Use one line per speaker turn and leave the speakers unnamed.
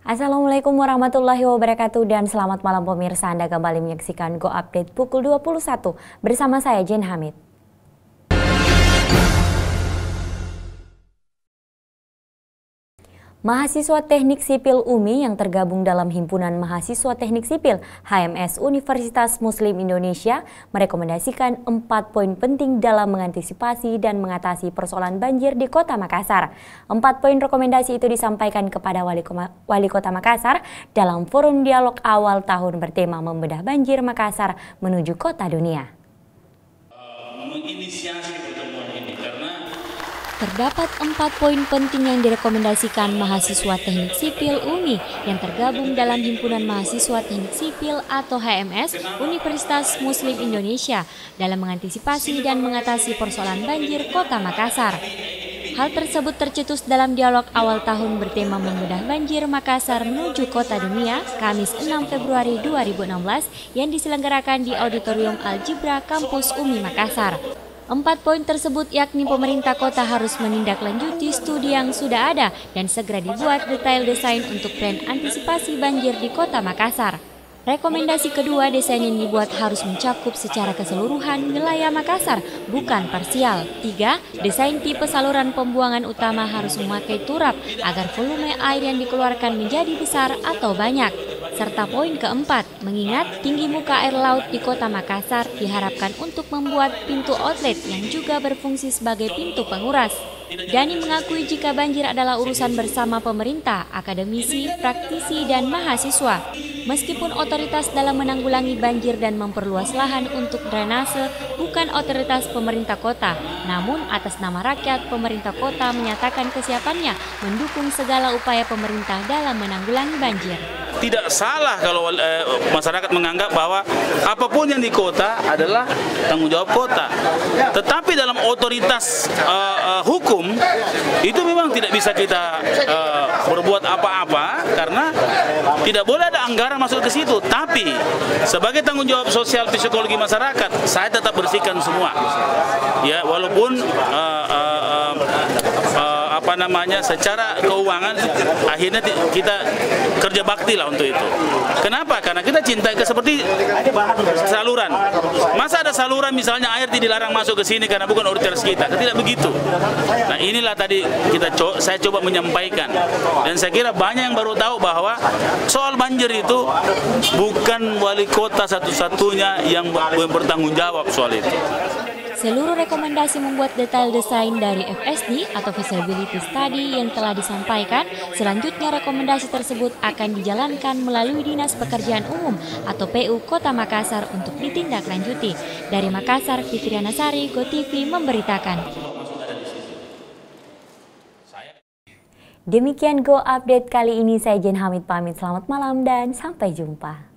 Assalamualaikum warahmatullahi wabarakatuh dan selamat malam pemirsa. Anda kembali menyaksikan Go Update pukul 21 bersama saya Jen Hamid. Mahasiswa Teknik Sipil UMI yang tergabung dalam Himpunan Mahasiswa Teknik Sipil HMS Universitas Muslim Indonesia merekomendasikan 4 poin penting dalam mengantisipasi dan mengatasi persoalan banjir di Kota Makassar. 4 poin rekomendasi itu disampaikan kepada Wali Kota Makassar dalam forum dialog awal tahun bertema Membedah Banjir Makassar menuju Kota Dunia.
Menginisiasi pertemuan ini karena
terdapat 4 poin penting yang direkomendasikan mahasiswa Teknik Sipil UMI yang tergabung dalam Himpunan Mahasiswa Teknik Sipil atau HMS Universitas Muslim Indonesia dalam mengantisipasi dan mengatasi persoalan banjir Kota Makassar. Hal tersebut tercetus dalam dialog awal tahun bertema Membedah Banjir Makassar menuju Kota Dunia, Kamis 6 Februari 2016 yang diselenggarakan di Auditorium Al-Jibra Kampus UMI Makassar. 4 poin tersebut yakni pemerintah kota harus menindaklanjuti studi yang sudah ada dan segera dibuat detail desain untuk plan antisipasi banjir di Kota Makassar. Rekomendasi kedua, desain yang dibuat harus mencakup secara keseluruhan wilayah Makassar, bukan parsial. 3. Desain tipe saluran pembuangan utama harus memakai turap agar volume air yang dikeluarkan menjadi besar atau banyak. Serta poin keempat, mengingat tinggi muka air laut di Kota Makassar diharapkan untuk membuat pintu outlet yang juga berfungsi sebagai pintu penguras. Dani mengakui jika banjir adalah urusan bersama pemerintah, akademisi, praktisi, dan mahasiswa. Meskipun otoritas dalam menanggulangi banjir dan memperluas lahan untuk drainase bukan otoritas pemerintah kota, namun atas nama rakyat, pemerintah kota menyatakan kesiapannya mendukung segala upaya pemerintah dalam menanggulangi banjir.
tidak salah kalau masyarakat menganggap bahwa apapun yang di kota adalah tanggung jawab kota. Tetapi dalam otoritas hukum itu memang tidak bisa kita berbuat apa-apa karena tidak boleh ada anggaran masuk ke situ. Tapi sebagai tanggung jawab sosial psikologi masyarakat, saya tetap bersihkan semua. Ya, walaupun secara keuangan akhirnya kita kerja bakti lah untuk itu. Kenapa? Karena kita cinta seperti saluran. Masa ada saluran misalnya air dilarang masuk ke sini karena bukan otoritas kita? Tidak begitu. Nah, inilah tadi saya coba menyampaikan. Dan saya kira banyak yang baru tahu bahwa soal banjir itu bukan wali kota satu-satunya yang bertanggung jawab soal itu.
Seluruh rekomendasi membuat detail desain dari FSD atau Feasibility Study yang telah disampaikan, selanjutnya rekomendasi tersebut akan dijalankan melalui Dinas Pekerjaan Umum atau PU Kota Makassar untuk ditindaklanjuti. Dari Makassar, Fitriana Sari, GoTV memberitakan. Demikian Go Update kali ini, saya Jen Hamid pamit. Selamat malam dan sampai jumpa.